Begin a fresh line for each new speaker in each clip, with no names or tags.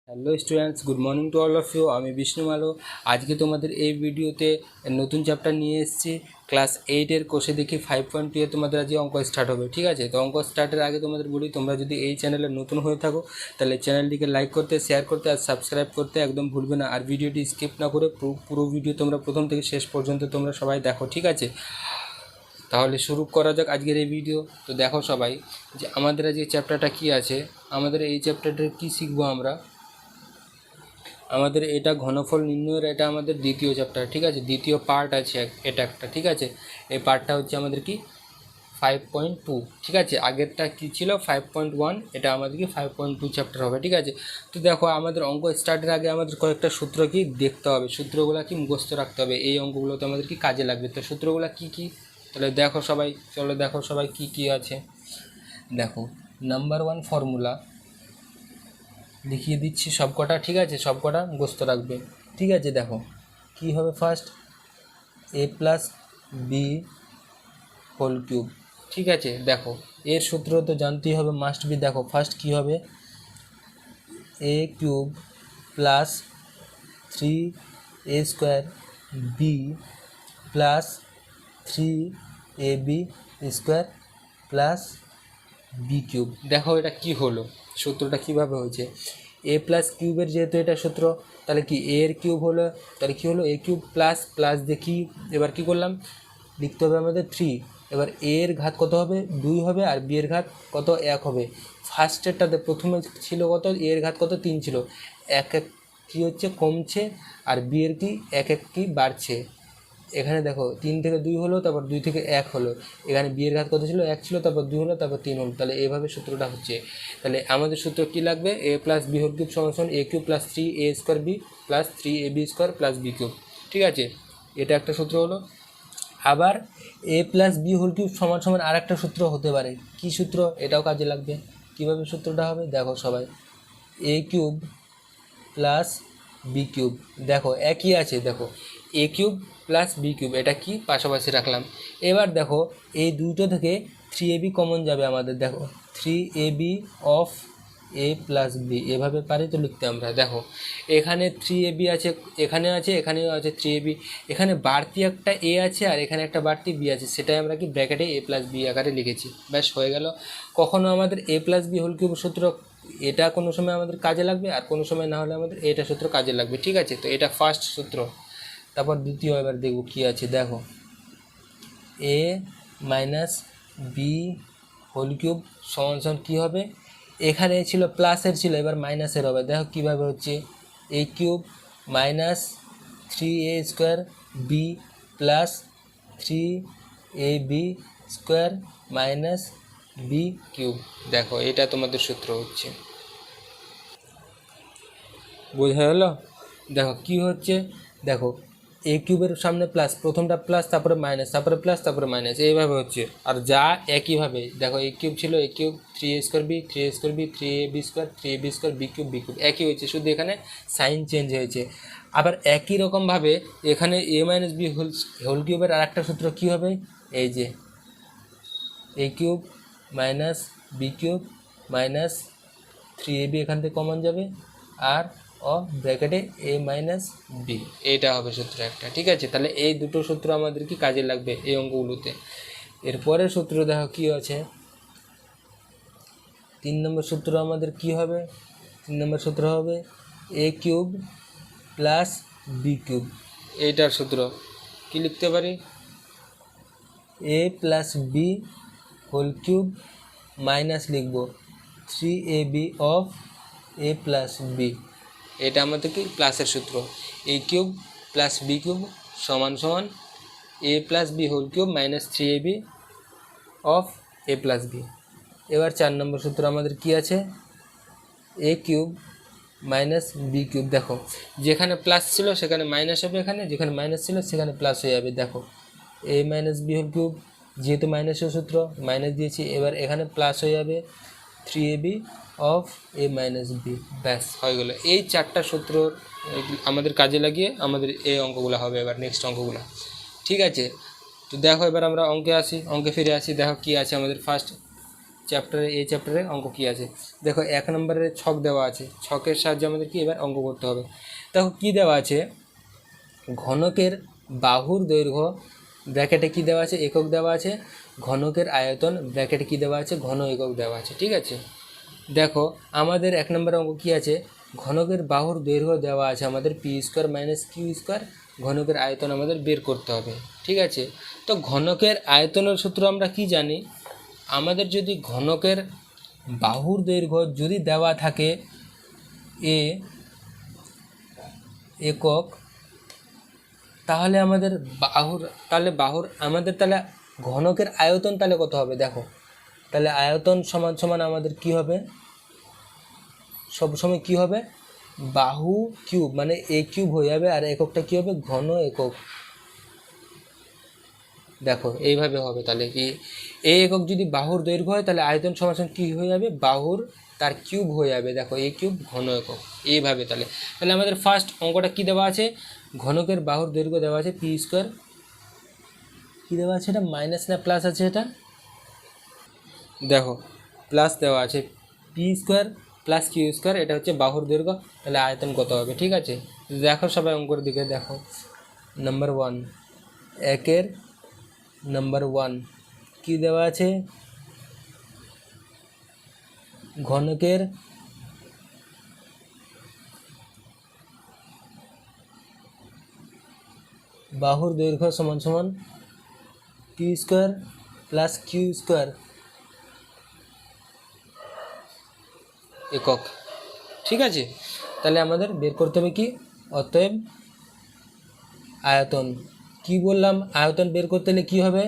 Hello students, good morning to all of you. আমি বিষ্ণু মালো। আজকে তোমাদের এই ভিডিওতে নতুন চ্যাপ্টার নিয়ে এসেছি। ক্লাস 8-এর কোষে দেখি 5.2 এ তোমাদের আজকে অঙ্ক স্টার্ট হবে। ঠিক আছে, তো অঙ্ক স্টার্টের আগে তোমাদের বলি, তোমরা যদি এই চ্যানেলে নতুন হয়ে থাকো তাহলে চ্যানেলটিকে লাইক করতে, শেয়ার করতে আর সাবস্ক্রাইব করতে একদম ভুলবে না। আর ভিডিওটি স্কিপ না করে পুরো ভিডিও তোমরা প্রথম থেকে শেষ পর্যন্ত তোমরা সবাই দেখো। ঠিক আছে, তাহলে শুরু করা যাক আজকের এই ভিডিও। তো দেখো সবাই যে আমাদের আজকে চ্যাপ্টারটা কী আছে। আমাদের এই চ্যাপ্টারটা কী শিখবো আমরা, আমাদের এটা ঘনফল নির্ণয়ের, এটা আমাদের দ্বিতীয় চ্যাপ্টার। ঠিক আছে, দ্বিতীয় পার্ট আছে এটা একটা। ঠিক আছে, এই পার্টটা হচ্ছে আমাদের কি 5.2। ঠিক আছে, আগেরটা কী ছিল 5.1, এটা আমাদের কি 5.2 চ্যাপ্টার হবে। ঠিক আছে, তো দেখো আমাদের অঙ্ক স্টার্টের আগে আমাদের কয়েকটা সূত্র কি দেখতে হবে, সূত্রগুলো কি মুখস্থ রাখতে হবে। এই অঙ্কগুলোতে আমাদের কি কাজে লাগবে। তো সূত্রগুলো কি কি, তাহলে দেখো সবাই, চলো দেখো সবাই কি কি আছে। দেখো, নাম্বার 1 ফর্মুলা দেখিয়ে দিচ্ছি সবকটা। ঠিক আছে, সবকটা মুখস্থ রাখবে। ঠিক আছে, দেখো কি হবে, first a plus b whole cube. ঠিক আছে, দেখো এর সূত্র তো জানতেই হবে, মাস্ট বি। দেখো ফার্স্ট কি হবে, a cube plus 3a square b plus 3ab square plus b cube. দেখো এটা কি হলো, সূত্রটা কিভাবে হয়েছে। এ প্লাস কিউবের যেহেতু এটা সূত্র, তাহলে কি এ এর কিউব হলো, তাহলে কি হলো এ কিউব প্লাস প্লাস দেখি এবার কি করলাম, লিখতে হবে আমাদের 3। এবার এ এর ঘাত কত হবে, 2 হবে, আর বি এর ঘাত কত, 1 হবে। ফার্স্টেরটাতে প্রথমে ছিল কত, এ এর ঘাত কত, 3 ছিল, এক এক কী হচ্ছে কমছে, আর বি এর কি এক এক কি বাড়ছে। এখানে দেখো 3 থেকে 2 হলো, তারপর 2 থেকে 1 হলো। এখানে বি এর ঘাত কত ছিল, 1 ছিল, তারপর 2 হলো, তারপর 3 হলো। তাহলে এইভাবে সূত্রটা হচ্ছে। তাহলে আমাদের সূত্র কী লাগবে, a plus b whole cube সমান a cube plus 3a square b plus 3ab square plus b cube. ঠিক আছে, এটা একটা সূত্র হলো। আবার a plus b whole cube সমান সমান আর একটা সূত্র হতে পারে। কী সূত্র, এটাও কাজে লাগবে। কীভাবে সূত্রটা হবে, দেখো সবাই, এ কিউব প্লাস বি কিউব, দেখো একই আছে। দেখো a cube plus b cube, এটা কি পাশাপাশি রাখলাম। এবার দেখো এই দুটো থেকে 3ab কমন যাবে আমাদের। দেখো 3ab of a plus B, এভাবে পারি তো লিখতে আমরা। দেখো এখানে 3ab আছে, এখানে আছে, এখানেও আছে 3ab। এখানে বাড়তি একটা এ আছে আর এখানে একটা বাড়তি বি আছে, সেটাই আমরা কি ব্র্যাকেটে এ প্লাস বি আকারে লিখেছি। ব্যাস হয়ে গেল। কখনো আমাদের এ প্লাস বি হোল কিউব সূত্র, এটা কোনো সময় আমাদের কাজে লাগবে, আর কোনো সময় না হলে আমাদের এটা সূত্র কাজে লাগবে। ঠিক আছে, তো এটা ফার্স্ট সূত্র। তারপর দ্বিতীয়, এবার দেখব কী আছে। দেখো এ মাইনাস বি হোল কিউব সমান সমান কী হবে, এখানে ছিল প্লাসের ছিল, এবার মাইনাসের হবে। দেখো কীভাবে হচ্ছে, a cube minus 3a square b plus 3ab square minus b cube. দেখো এটা তোমাদের সূত্র হচ্ছে, বোঝা গেলো। দেখো কি হচ্ছে, দেখো এ কিউবের সামনে প্লাস, প্রথমটা প্লাস, তারপরে মাইনাস, তারপরে প্লাস, তারপরে মাইনাস, এইভাবে হচ্ছে। আর যা একইভাবে দেখো এ কিউব ছিল, a cube 3a square b 3a square b 3ab square 3ab square b cube একই হয়েছে, শুধু এখানে সাইন চেঞ্জ হয়েছে। আবার একই রকমভাবে এখানে এ মাইনাস বি হোল কিউবের আর একটা সূত্র কী হবে, এই যে a cube minus b cube minus 3ab এখান থেকে কমন যাবে, আর ব্র্যাকেটে এ মাইনাস বি, এইটা হবে সূত্র একটা। ঠিক আছে, তাহলে এই দুটো সূত্র আমাদের কি কাজে লাগবে এই অঙ্কগুলোতে। এরপরের সূত্র দেখো কী আছে, 3 নম্বর সূত্র আমাদের কি হবে, 3 নম্বর সূত্র হবে a cube plus b cube. এইটার সূত্র কি লিখতে পারি, a plus b whole cube minus লিখব 3ab of a plus B. এটা আমাদের কি প্লাসের সূত্র, a cube plus b cube সমান সমান a plus b whole cube minus 3ab of a plus b. এবার 4 নম্বর সূত্র আমাদের কি আছে, a cube minus b cube. দেখো যেখানে প্লাস ছিল সেখানে মাইনাস হবে, এখানে যেখানে মাইনাস ছিল সেখানে প্লাস হয়ে যাবে। দেখো এ মাইনাস বি হোল কিউব, যেহেতু মাইনাসের সূত্র মাইনাস দিয়েছি, এবার এখানে প্লাস হয়ে যাবে 3ab of A minus B. ব্যাস হয়ে গেলো। এই 4টা সূত্র আমাদের কাজে লাগিয়ে আমাদের এই অঙ্কগুলো হবে এবার নেক্সট অঙ্কগুলো। ঠিক আছে, তো দেখো এবার আমরা অঙ্কে আসি, অঙ্কে ফিরে আসি। দেখো কি আছে আমাদের, ফার্স্ট চ্যাপ্টারে এই চ্যাপ্টারে অঙ্ক কী আছে দেখো 1 নম্বরের ছক দেওয়া আছে, ছকের সাহায্যে আমাদের কি এবার অঙ্ক করতে হবে। দেখো কী দেওয়া আছে, ঘনকের বাহুর দৈর্ঘ্য ব্র্যাকেটে কী দেওয়া আছে একক দেওয়া আছে, ঘনকের আয়তন ব্র্যাকেটে কী দেওয়া আছে ঘন একক দেওয়া আছে, ঠিক আছে। দেখো আমাদের 1 নম্বর অঙ্ক কী আছে, ঘনকের বাহুর দৈর্ঘ্য দেওয়া আছে আমাদের p square minus q square, ঘনকের আয়তন আমাদের বের করতে হবে, ঠিক আছে। তো ঘনকের আয়তনের সূত্র আমরা কি জানি, আমাদের যদি ঘনকের বাহুর দৈর্ঘ্য যদি দেওয়া থাকে এ একক, তাহলে আমাদের বাহুর আমাদের তাহলে ঘনকের আয়তন তাহলে কত হবে দেখো, তাহলে আয়তন সমান সমান আমাদের কি হবে, সবসময় কি হবে বাহু কিউব মানে এ কিউব হয়ে যাবে, আর এককটা কি হবে ঘন একক। দেখো এইভাবে হবে, তাহলে কি এ একক যদি বাহুর দৈর্ঘ্য হয় তাহলে আয়তন সমান সমান কী হয়ে যাবে বাহুর তার কিউব হয়ে যাবে, দেখো এ কিউব ঘন একক এইভাবে। তাহলে তাহলে আমাদের ফার্স্ট অঙ্কটা কি দেওয়া আছে, ঘনকের বাহুর দৈর্ঘ্য দেওয়া আছে পি স্কোয়ার, কী দেওয়া আছে এটা মাইনাস না প্লাস আছে, এটা দেখো প্লাস দেওয়া আছে p square plus q square, এটা হচ্ছে বাহুর দৈর্ঘ্য, তাহলে আয়তন কত হবে, ঠিক আছে। দেখো সবাই অঙ্কের দিকে দেখো, নাম্বার 1 একের নাম্বার 1 কী দেওয়া আছে, ঘনকের বাহুর দৈর্ঘ্য সমান সমান p square plus q square একক, ঠিক আছে। তাহলে আমাদের বের করতে হবে কি, অতএব আয়তন, কি বললাম আয়তন বের করতে হলে কী হবে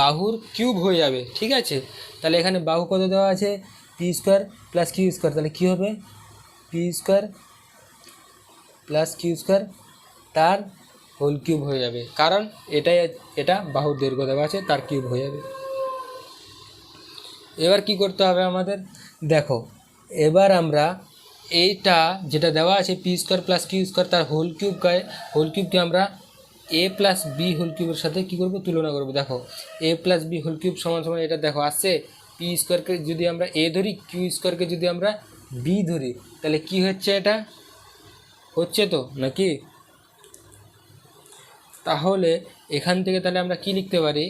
বাহুর কিউব হয়ে যাবে, ঠিক আছে। তাহলে এখানে বাহু কত দেওয়া আছে p square plus q square, তাহলে কী হবে p square plus q square তার হোল কিউব হয়ে যাবে, কারণ এটা বাহুর দৈর্ঘ্য দেওয়া আছে তার কিউব হয়ে যাবে। এবার কি করতে হবে আমাদের, দেখো এবার আমরা এইটা যেটা দেওয়া আছে p square plus q square তার হোল কিউবকে আমরা এ প্লাস বি হোল কিউবের সাথে কী করবো তুলনা করবো। দেখো এ প্লাস বি হোল কিউব সমান সমান এটা দেখো আসছে পি স্কোয়ারকে যদি আমরা এ ধরি কিউ স্কোয়ারকে যদি আমরা বি ধরি, তাহলে কি হচ্ছে এটা হচ্ছে তো নাকি। তাহলে এখান থেকে তাহলে আমরা কি লিখতে পারি,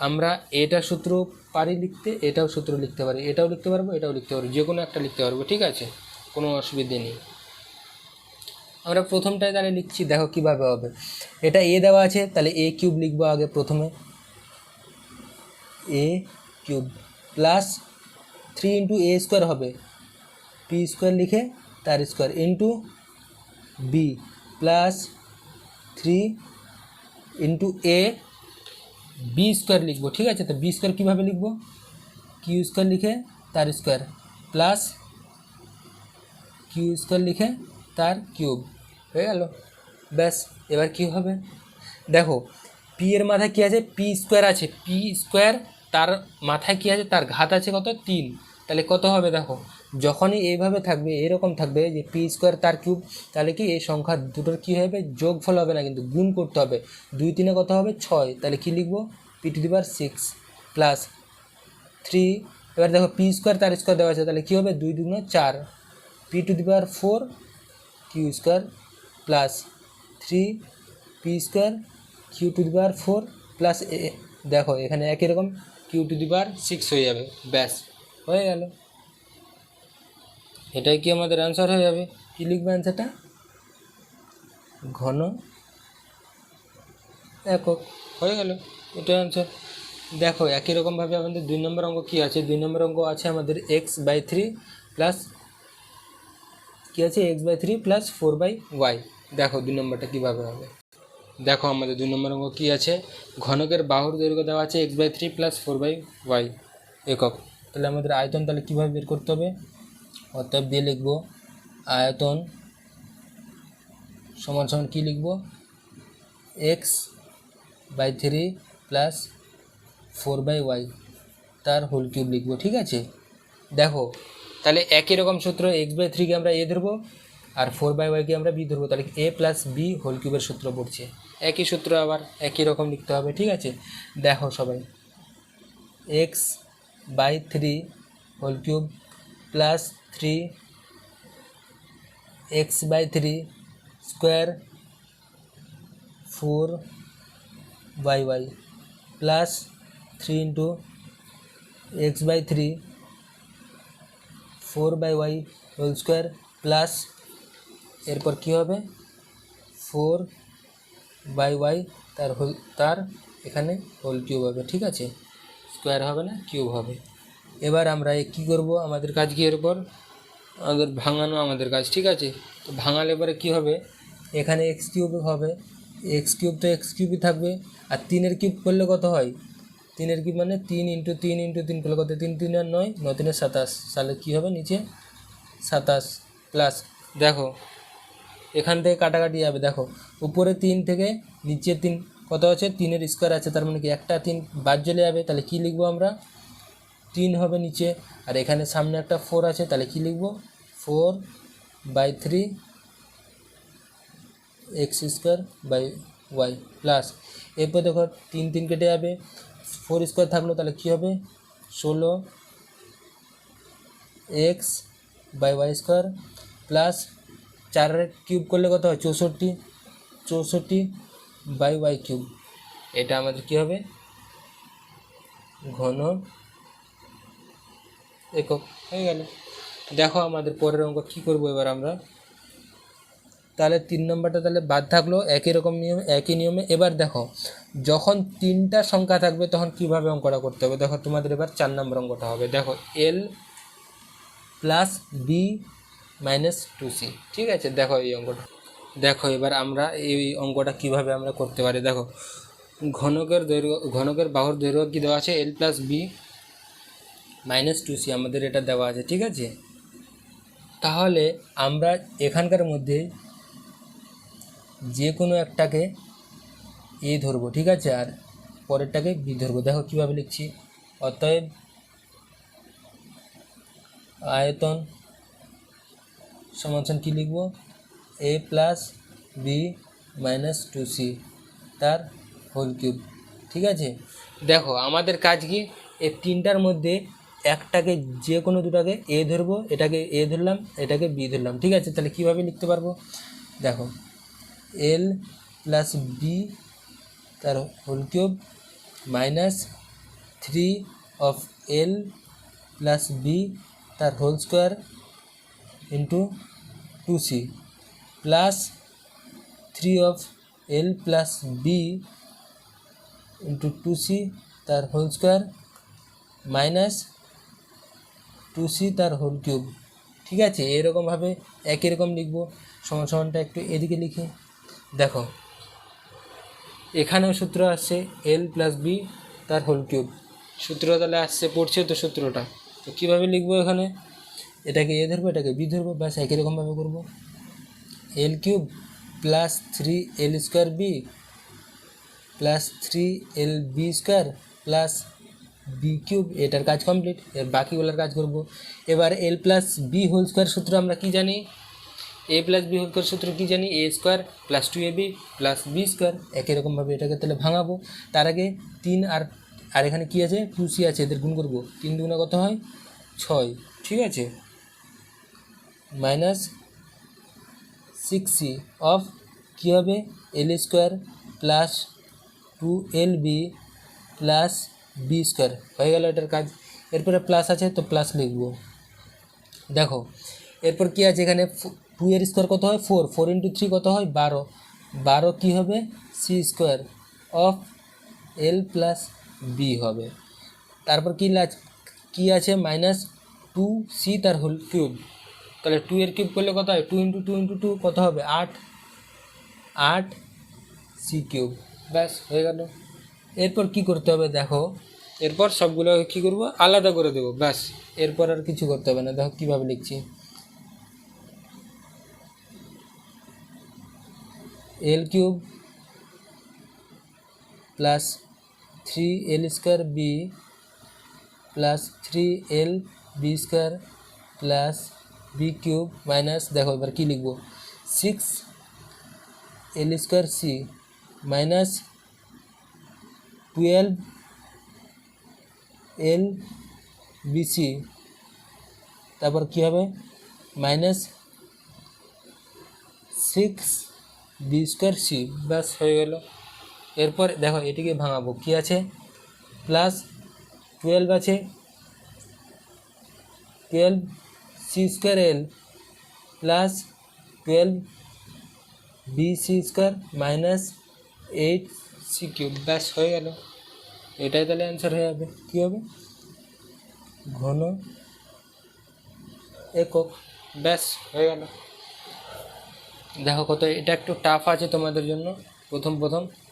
আমরা এটা সূত্র পারি লিখতে, এটাও সূত্র লিখতে পারি, এটাও লিখতে পারবো এটাও লিখতে পারবো, যে কোনো একটা লিখতে পারবো, ঠিক আছে, কোনো অসুবিধে নেই। আমরা প্রথমটায় তাহলে লিখছি, দেখো কিভাবে হবে, এটা এ দেওয়া আছে তাহলে এ কিউব লিখবো আগে, প্রথমে a cube plus 3 into a square হবে পি স্কোয়ার লিখে তার square into b plus 3 into a b square লিখবো, ঠিক আছে। তো বি স্কোয়ার কীভাবে লিখবো, কিউ স্কোয়ার লিখে তার স্কোয়ার প্লাস কিউ স্কোয়ার লিখে তার কিউব হয়ে গেল, ব্যাস। এবার কি হবে দেখো পি এর মাথায় কী আছে পি স্কোয়ার আছে, পি স্কোয়ার তার মাথায় কী আছে তার ঘাত আছে কত 3, তাহলে কত হবে দেখো যখনই এইভাবে থাকবে এরকম থাকবে যে পি স্কোয়ার তার কিউব, তাহলে কি এই সংখ্যা দুটোর কী হবে যোগফল হবে না কিন্তু গুণ করতে হবে, 2 3 কত হবে 6, তাহলে কি লিখবো P to the power 6 plus 3, এবার দেখো পি স্কোয়ার তার স্কোয়ার দেওয়া আছে তাহলে কী হবে 2 2 4 p to the power 4 q square plus 3 p square q to the power 4 plus দেখো এখানে একই রকম কিউ টু দি পাওয়ার 6 হয়ে যাবে, ব্যাস হয়ে গেল। এটাই কি আমাদের অ্যান্সার হয়ে যাবে, কী লিখবে অ্যান্সারটা ঘন একক হয়ে গেল, এটাই অ্যান্সার। দেখো একই রকমভাবে আমাদের 2 নম্বর অঙ্ক কী আছে, 2 নম্বর অঙ্ক আছে আমাদের x/3 প্লাস কী আছে x/3 প্লাস 4/y। দেখো 2 নম্বরটা কীভাবে হবে, দেখো আমাদের 2 নম্বর অঙ্ক কী আছে, ঘনকের বাহুর দৈর্ঘ্য দেওয়া আছে x/3 প্লাস 4/y একক, তাহলে আমাদের আয়তন তাহলে কীভাবে বের করতে হবে, অতএব দিয়ে লিখবো আয়তন সমান সমান কী লিখবো x/3 প্লাস 4/y তার হোল কিউব লিখবো, ঠিক আছে। দেখো তাহলে একই রকম সূত্র x/3কে আমরা এ ধরবো আর 4/yকে আমরা বি ধরবো, তাহলে এ প্লাস বি হোল কিউবের সূত্র পড়ছে, একই সূত্র আবার একই রকম লিখতে হবে, ঠিক আছে। দেখো সবাই by three whole cube plus three x by three square four by y plus three into x by three four by y whole square plus এরপর কী হবে ফোর বাই ওয়াই তার এখানে হোল কিউব হবে, ঠিক আছে, স্কোয়ার হবে না, কিউব হবে। এবার আমরা কী করব, আমাদের কাজ কি এরপর আমাদের ভাঙানো আমাদের কাজ, ঠিক আছে। তো ভাঙালে এবারে কী হবে, এখানে এক্স কিউব হবে, এক্স কিউব তো এক্স কিউবই থাকবে, আর তিনের কিউব করলে কত হয়, তিনের কিউব মানে তিন ইন্টু তিন করলে কত, তিন তিন আর নয়, নয় তিনে 27, তাহলে কী হবে নিচে 27 প্লাস দেখো এখান থেকে কাটাকাটি যাবে, দেখো উপরে 3 থেকে নিচে 3 কত আছে, 3-এর স্কোয়ার আছে, তার মানে কি একটা 3 বাদ চলে যাবে, তাহলে কি লিখবো আমরা 3 হবে নিচে, আর এখানে সামনে একটা 4 আছে, তাহলে কি লিখবো 4 by 3 x square by y plus এরপর দেখো 3 কেটে যাবে, 4 স্কোয়ার থাকলো, তাহলে কী হবে 16 x by y square plus 4 cube করলে কত হয় 64 বাই ওয়াই কিউব, এটা আমাদের কী হবে ঘন একক হয়ে গেল। দেখো আমাদের পরের অঙ্ক কী করবো এবার আমরা, তাহলে 3 নম্বরটা তাহলে বাদ থাকলো একই নিয়মে। এবার দেখো যখন 3টা সংখ্যা থাকবে তখন কিভাবে অঙ্কটা করতে হবে, দেখো তোমাদের এবার 4 নম্বর অঙ্কটা হবে, দেখো l plus b minus 2c, ঠিক আছে। দেখো এই অঙ্কটা, দেখো এবার আমরা এই অঙ্কটা কিভাবে আমরা করতে পারি, দেখো ঘনকের বাহুর দৈর্ঘ্য কী দেওয়া আছে, এল প্লাস বি মাইনাস 2c আমাদের এটা দেওয়া আছে, ঠিক আছে। তাহলে আমরা এখানকার মধ্যে যে কোনো একটাকে এ ধরবো, ঠিক আছে, আর পরেরটাকে বি ধরবো। দেখো কীভাবে লিখছি, অতএব আয়তন সমান কী লিখবো, এ প্লাস বি মাইনাস 2c তার হোল কিউব, ঠিক আছে। দেখো আমাদের কাজ কি, এই 3টার মধ্যে একটাকে যে কোনো দুটাকে এ ধরবো, এটাকে এ ধরলাম, এটাকে বি ধরলাম, ঠিক আছে। তাহলে কীভাবে লিখতে পারবো, দেখো এল প্লাস বি তার whole cube minus 3 of l plus b তার whole square into 2c plus 3 of l plus b into 2c তার হোল স্কোয়ার মাইনাস 2c তার হোল কিউব, ঠিক আছে। এরকমভাবে একই রকম লিখবো, সমানটা একটু এদিকে লিখি। দেখো এখানেও সূত্র আসছে এল প্লাস বি তার হোল কিউব, সূত্র তাহলে আসছে, পড়ছে তো সূত্রটা, তো কীভাবে লিখবো, এখানে এটাকে এ ধরবো, এটাকে বি ধরবো, ব্যাস একই রকমভাবে করবো। L cube plus 3 l square b plus 3 l b square plus b cube, এটার কাজ কমপ্লিট, এর বাকিগুলোর কাজ করব। এবার l plus b whole square সূত্র আমরা কি জানি, a plus b whole square সূত্র কী জানি, a square plus 2ab plus b square, একই রকমভাবে এটাকে তাহলে ভাঙাবো। তার আগে 3 আর এখানে কী আছে 2c আছে, এদের গুণ করবো, 3 দুগুণে কত হয় 6, ঠিক আছে, মাইনাস 6c অফ কী হবে l square plus 2lb plus b square, হয়ে গেল এটার কাজ। এরপরে প্লাস আছে তো প্লাস লিখব। দেখো এরপর কী আছে এখানে, 2 এর স্কোয়ার কত হয় 4, 4 ইন্টু 3 কত হয় 12, 12 কী হবে c square of l plus b হবে। তারপর কী আছে মাইনাস 2c তার হোল কিউব, তাহলে 2 এর কিউব করলে কত হয় 2 ইন্টু 2 ইন্টু 2 কত হবে 8 সি কিউব, ব্যাস হয়ে গেল। এরপর কি করতে হবে, দেখো এরপর সবগুলো কী করবো আলাদা করে দেবো, ব্যাস এরপর আর কিছু করতে হবে না। দেখো কীভাবে লিখছি, l cube plus 3l square b plus 3l b square plus b cube minus, দেখো এবার কী লিখবো 6l square C minus 12l BC, তারপর কী হবে -6b²c, ব্যাস হয়ে গেল। এরপর দেখো এটিকে ভাঙাবো, কি আছে +12 আছে, 12c²l +12bc² -8c³, ব্যাস হয়ে গেল। এটাই তাহলে অ্যান্সার হয়ে যাবে। কী হবে? ঘন একক, ব্যাস হয়ে গেল। দেখো কত, এটা একটু টাফ আছে তোমাদের জন্য, প্রথম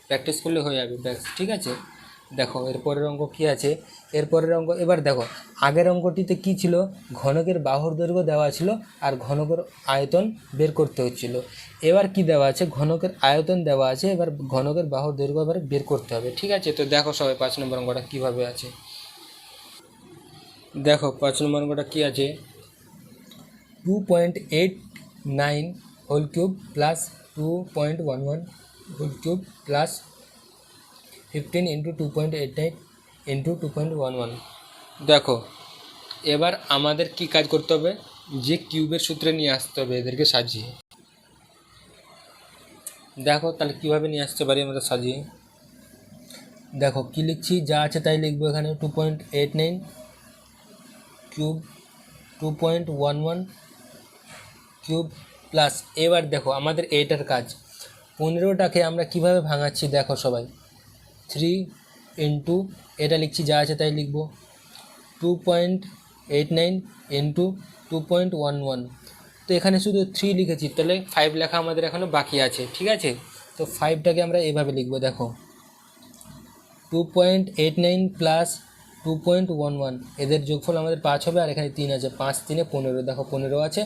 প্র্যাকটিস করলে হয়ে যাবে, ব্যাস ঠিক আছে। দেখো এরপরের অঙ্ক কী আছে, এরপরের অঙ্ক এবার দেখো, আগের অঙ্কটিতে কি ছিল, ঘনকের বাহুর দৈর্ঘ্য দেওয়া ছিল আর ঘনকের আয়তন বের করতে হচ্ছিল। এবার কি দেওয়া আছে, ঘনকের আয়তন দেওয়া আছে, এবার ঘনকের বাহুর দৈর্ঘ্য এবার বের করতে হবে, ঠিক আছে। তো দেখো সবাই 5 নম্বর অঙ্কটা কীভাবে আছে। দেখো 5 নম্বর অঙ্কটা কী আছে, 2.89 whole cube plus 2.11 whole cube plus 15 × 2.89 × 2.11। দেখো এবার আমাদের কি কাজ করতে হবে, যে কিউবের সূত্রে নিয়ে আসতে হবে এদেরকে সাজিয়ে। দেখো তাহলে কীভাবে নিয়ে আসতে পারি আমরা সাজিয়ে। দেখো কী লিখছি, যা আছে তাই লিখবো এখানে, 2.89 কিউব 2.11 কিউব প্লাস, এবার দেখো আমাদের এইটার কাজ, 15টাকে আমরা কিভাবে ভাঙাচ্ছি দেখো সবাই, 3 × এটা লিখছি, যা আছে তাই লিখবো, 2.89 × 2.11। তো এখানে শুধু 3 লিখেছি, তাহলে 5 লেখা আমাদের এখনও বাকি আছে, ঠিক আছে। তো 5টাকে আমরা এভাবে লিখবো, দেখো 2.89 প্লাস 2.11, এদের যোগফল আমাদের 5 হবে, আর এখানে 3 আছে, 5 3 15, দেখো 15 আছে,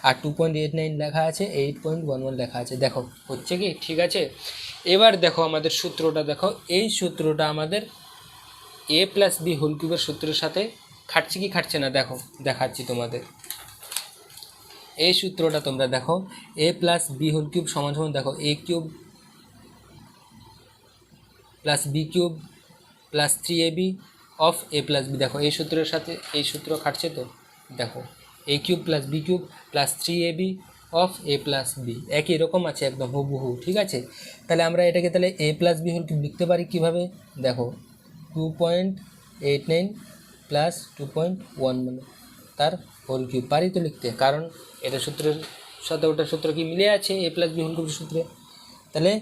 আর 2.89 লেখা আছে, 8.11 লেখা আছে, দেখো হচ্ছে কি, ঠিক আছে। এবার দেখো আমাদের সূত্রটা, দেখো এই সূত্রটা আমাদের a + b হোল কিউবের সূত্রের সাথে খাটছে কি খাটছে না, দেখো দেখাচ্ছি তোমাদের। এই সূত্রটা তোমরা দেখো, a + b হোল কিউব সমান সমান, দেখো a³ + b³ + 3ab of a + b, দেখো এই সূত্রের সাথে এই সূত্র খাটছে, তো দেখো a³ + b³ + 3ab of a + b একই রকম আছে, একদম হুবহু, ঠিক আছে। তাহলে আমরা এটাকে তাহলে a + b হোল কিউব লিখতে পারি কীভাবে, দেখো 2.89 + 2.11 তার হোল কিউব, পারি তো লিখতে, কারণ এটা সূত্রের সাথে ওটার সূত্র কি মিলে আছে, a + b হোল কিউবের সূত্রে। তাহলে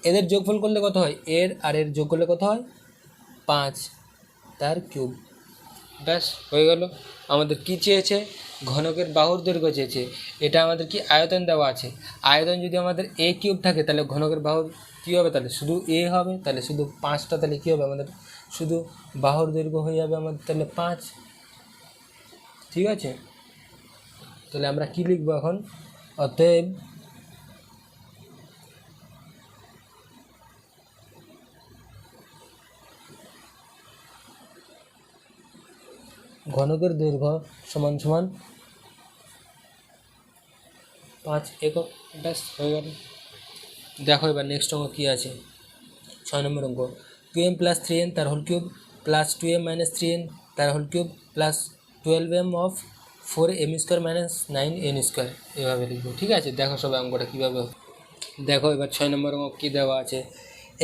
এদের যোগফল করলে কত হয়, এর আর এর যোগ করলে কত হয়, 5 তার কিউব, ব্যাস হয়ে গেল। আমাদের কি চেয়েছে, ঘনকের বাহুর দৈর্ঘ্য চেয়েছে, এটা আমাদের কি আয়তন দেওয়া আছে, আয়তন যদি আমাদের a³ থাকে তাহলে ঘনকের বাহুর কী হবে, তাহলে শুধু a হবে, তাহলে শুধু 5টা, তাহলে কী হবে আমাদের শুধু বাহুর দৈর্ঘ্য হয়ে যাবে আমাদের তাহলে 5, ঠিক আছে। তাহলে আমরা কি লিখবো এখন, অতএব ঘনকের দৈর্ঘ্য সমান সমান 5 একক, ব্যাস হয়ে গেল। দেখো এবার নেক্সট অঙ্ক কী আছে, 6 নম্বর অঙ্ক, 2m + 3n তার whole cube plus 2m - 3n তার whole cube plus 12m of 4m² - 9n², এভাবে লিখবো, ঠিক আছে। দেখো সবাই অঙ্কটা কীভাবে, দেখো এবার 6 নম্বর অঙ্ক কী দেওয়া আছে,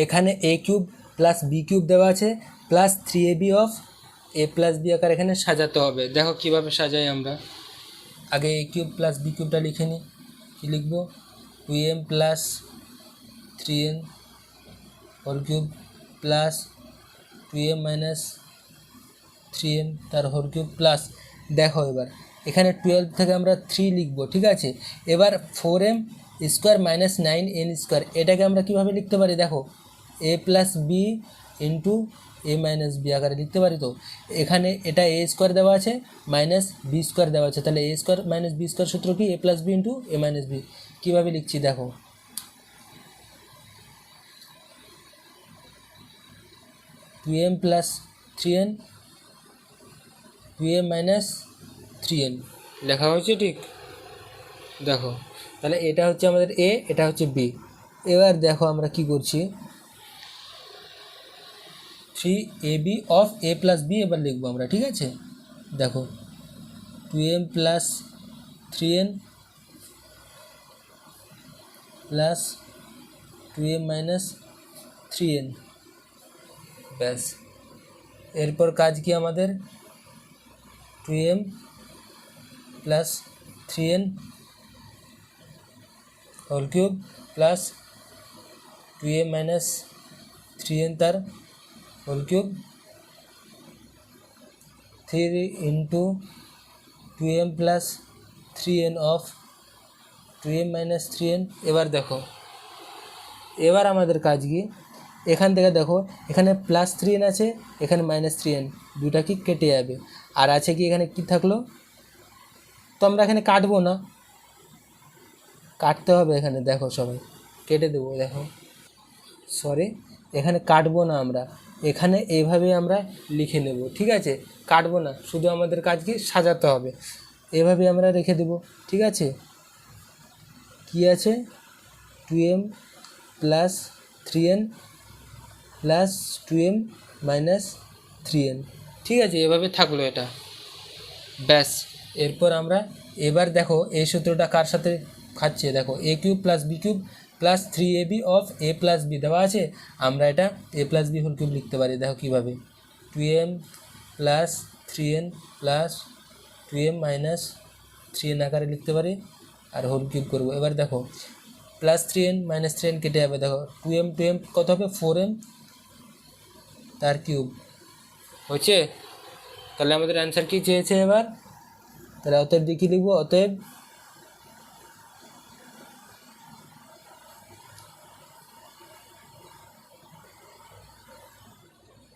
এখানে a³ + b³ দেওয়া আছে, plus 3ab of a + b আকার এখানে সাজাতে হবে। দেখো কীভাবে সাজাই আমরা, আগে a³ + b³ লিখে নিই, কী লিখবো, 2m + 3n whole cube plus 2m - 3n তার হোল কিউব প্লাস, দেখো এবার এখানে 12 থেকে আমরা 3 লিখব, ঠিক আছে। এবার 4m² - 9n², এটাকে আমরা কীভাবে লিখতে পারি, দেখো a + b × a - b আকারে লিখতে পারি। তো এখানে এটা a² দেওয়া আছে -b² দেওয়া আছে, তাহলে a² - b² সূত্র কি, a + b × a - b, কীভাবে লিখছি দেখো, 2m + 3n 2m - 3n লেখা হয়েছে, ঠিক। দেখো তাহলে এটা হচ্ছে আমাদের a, এটা হচ্ছে b। এবার দেখো আমরা কি করছি, 3ab অফ a + b এবার লিখবো আমরা, ঠিক আছে। দেখো 2m plus 3n plus 2m minus 3n, ব্যাস। এরপর কাজ কি আমাদের 2m plus 3n whole cube plus 2m minus 3n তার whole cube 3 into 2m plus 3n of 2m minus 3n। এবার দেখো, এবার আমাদের কাজ কি, এখান থেকে দেখো এখানে প্লাস 3n আছে, এখানে মাইনাস 3n, দুটা কি কেটে যাবে, আর আছে কি এখানে কি থাকলো, তো আমরা এখানে কাটবো না, কাটতে হবে এখানে, দেখো সবাই কেটে দেবো, দেখো সরি এখানে কাটবো না আমরা, এখানে এইভাবে আমরা লিখে নেব, ঠিক আছে, কাটবো না, শুধু আমাদের কাজ কি সাজাতে হবে, এভাবে আমরা রেখে দেব, ঠিক আছে। কি আছে 2m plus 3n plus 2m minus 3n, ঠিক আছে, এভাবে থাকলো এটা, ব্যাস। এরপর আমরা এবার দেখো এই সূত্রটা কার সাথে খাচ্ছে, দেখো a cube plus b cube plus 3ab of a plus b দেওয়া আছে, আমরা এটা a plus b whole cube লিখতে পারি, দেখো কীভাবে 2m plus 3n plus 2m minus 3n আকারে লিখতে পারি, আর হোল কিউব করবো। এবার দেখো প্লাস 3n মাইনাস 3n কেটে যাবে, দেখো 2m কত হবে 4m তার কিউব হচ্ছে, তাহলে আমাদের অ্যান্সার কী চেয়েছে এবার, তাহলে অতএব দিয়ে কী লিখবো, অতএব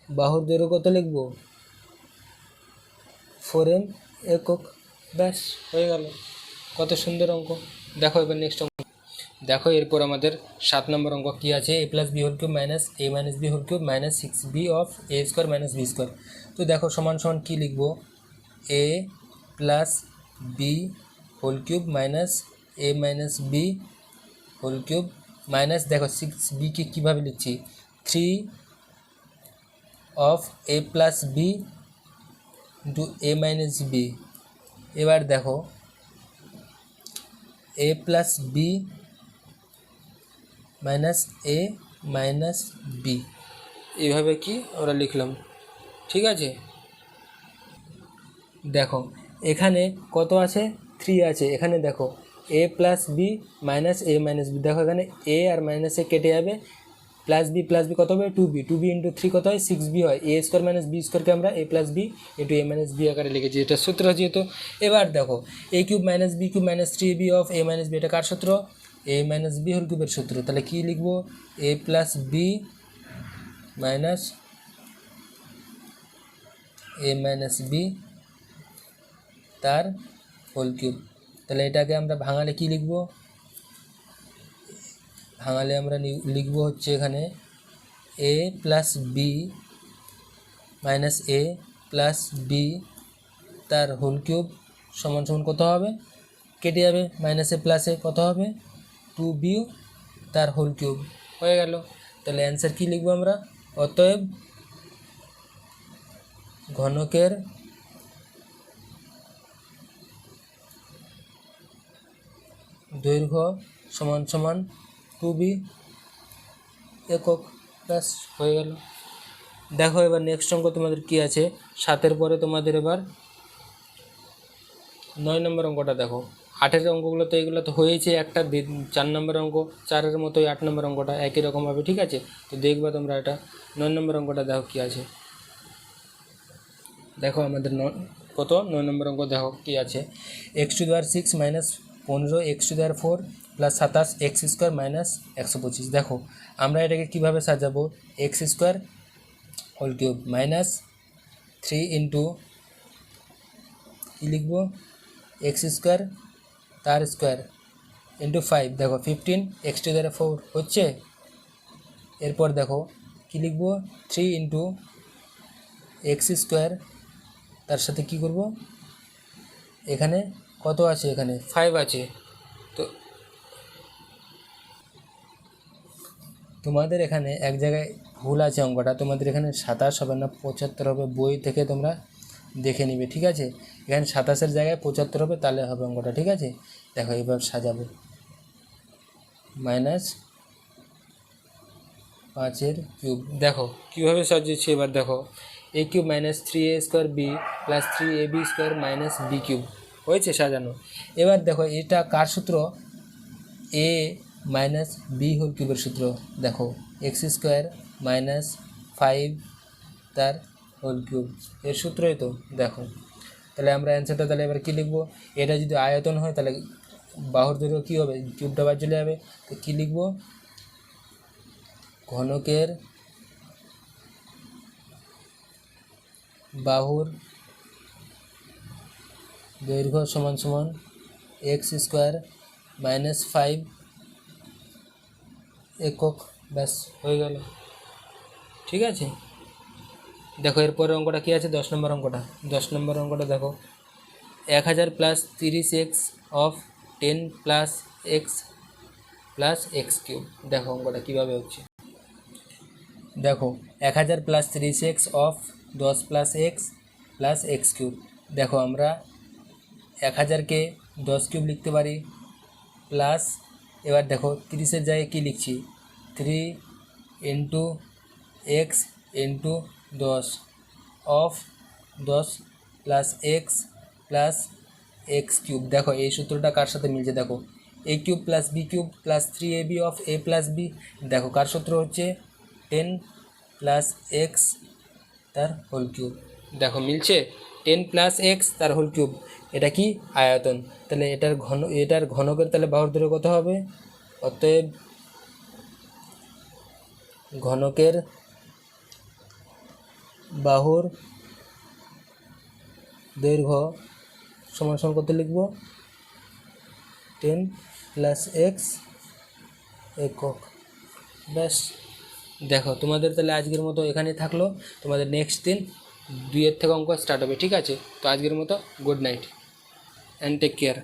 বাহুর দৈর্ঘ্য কত লিখবো 4m একক, ব্যাস হয়ে গেল, কত সুন্দর অঙ্ক। দেখো এবার নেক্সট অঙ্ক দেখো, এরপর আমাদের 7 নম্বর অঙ্ক কী আছে, a plus b whole cube minus a minus b whole cube minus 6b of a square minus b square. তো দেখো সমান সমান কী লিখবো, a plus b whole cube minus a minus b whole cube minus, দেখো 6bকে কীভাবে লিখছি 3 of a plus b into a minus b. এবার দেখো a plus b minus a minus b, এইভাবে কি আমরা লিখলাম, ঠিক আছে। দেখো এখানে কত আছে 3 আছে, এখানে দেখো a plus b minus a minus b, দেখো এখানে a আর মাইনাস এ কেটে যাবে, প্লাস বি কত হবে 2b ইন্টু 3 কত হয় 6b হয়, a স্কোয়ার মাইনাস বি স্কোয়ারকে আমরা a plus b into a minus b আকারে লিখেছি, এটা সূত্র যেহেতু। এবার দেখো a cube minus b cube minus 3ab of a minus b, এটা কার সূত্র, a মাইনাস বি হোল কিউবের সূত্র, তাহলে কী লিখবো a plus b minus a minus b তার হোল কিউব। তাহলে এটাকে আমরা ভাঙালে কি লিখব, ভাঙালে আমরা লিখব হচ্ছে এখানে a plus b minus a plus b তার হোল কিউব সমান সমান কত হবে, কেটে যাবে মাইনাসে প্লাসে, কত হবে 2b তার হোল কিউব, হয়ে গেল। তাহলে অ্যান্সার কী লিখবো আমরা, অতএব ঘনকের দৈর্ঘ্য সমান সমান 2b একক, ব্যাস হয়ে গেল। দেখো এবার নেক্সট অঙ্ক তোমাদের কি আছে, 7-এর পরে তোমাদের এবার 9 নম্বর অঙ্কটা দেখো। 8-এর অঙ্কগুলো তো এগুলো তো হয়েছে, একটা 4 নম্বর অঙ্ক, 4-এর মতোই 8 নম্বর অঙ্কটা একই রকম হবে, ঠিক আছে। তো দেখবা তোমরা এটা 9 নম্বর অঙ্কটা দেখো কি আছে, দেখো আমাদের কত 9 নম্বর অঙ্ক দেখো কি আছে, x⁻6 minus 15 x⁻4 plus 27 x square minus 125। দেখো আমরা এটাকে কীভাবে সাজাবো, x square whole cube minus 3 into কী লিখবো এক্স স্কোয়ার তার স্কোয়ার ইন্টু 5, দেখো 15 x⁻4 হচ্ছে। এরপর দেখো কী লিখবো 3 ইন্টু এক্স স্কোয়ার, তার সাথে কি করব, এখানে কত আছে, এখানে 5 আছে। তো তোমাদের এখানে এক জায়গায় ভুল আছে অঙ্কটা, তোমাদের এখানে 27 হবে না 75 হবে, বই থেকে তোমরা দেখে নিবে, ঠিক আছে। এখানে 27-এর জায়গায় 75 হবে, তাহলে হবে অঙ্কটা, ঠিক আছে। দেখো এবার সাজাবো, -5 কিউব। দেখো কীভাবে সাজিয়েছি এবার দেখো, a cube -3a² b plus 3ab² b cube হয়েছে সাজানো। এবার দেখো এটা কার সূত্র, a মাইনাস বি হোল কিউবের সূত্র। দেখো x² - 5 তার হোল কিউব এর সূত্রই তো। দেখো তাহলে আমরা অ্যান্সারটা তাহলে এবার কী লিখবো, এটা যদি আয়তন হয় তাহলে বাহুর দৈর্ঘ্য কী হবে, কিউবটা বাদ চলে যাবে। তো কী লিখবো, ঘনকের বাহুর দৈর্ঘ্য সমান সমান x² - 5 একক। ব্যাস হয়ে গেল, ঠিক আছে। দেখো এরপরের অঙ্কটা কী আছে, 10 নম্বর অঙ্কটা। 10 নম্বর অঙ্কটা দেখো, 1000 + 30x of 10 + x + x cube. দেখো অঙ্কটা কীভাবে হচ্ছে, দেখো 1000 + 30x of 10 + x + x cube. দেখো আমরা 1000কে 10 কিউব লিখতে পারি, প্লাস এবার দেখো 30-এর জায়গায় কী লিখছি, 3 × x × 10 of 10 + x + x cube. দেখো এই সূত্রটা কার সাথে মিলছে, দেখো a cube + b cube plus 3ab of a + b। দেখো কার সূত্র হচ্ছে 10 + x তার হোল কিউব। দেখো মিলছে, 10 + x তার হোল কিউব। এটা কি আয়তন, তাহলে এটার ঘনকের তাহলে বাহুর দৈর্ঘ্য কত হবে, অতএব ঘনকের বাহুর দৈর্ঘ্য সমান সমান কত লিখব, 10 + x একক। ব্যাস দেখো তোমাদের তাহলে আজকের মতো এখানেই থাকলো। তোমাদের নেক্সট দিন 2-এর থেকে অঙ্ক স্টার্ট হবে, ঠিক আছে। তো আজকের মতো good night and take care.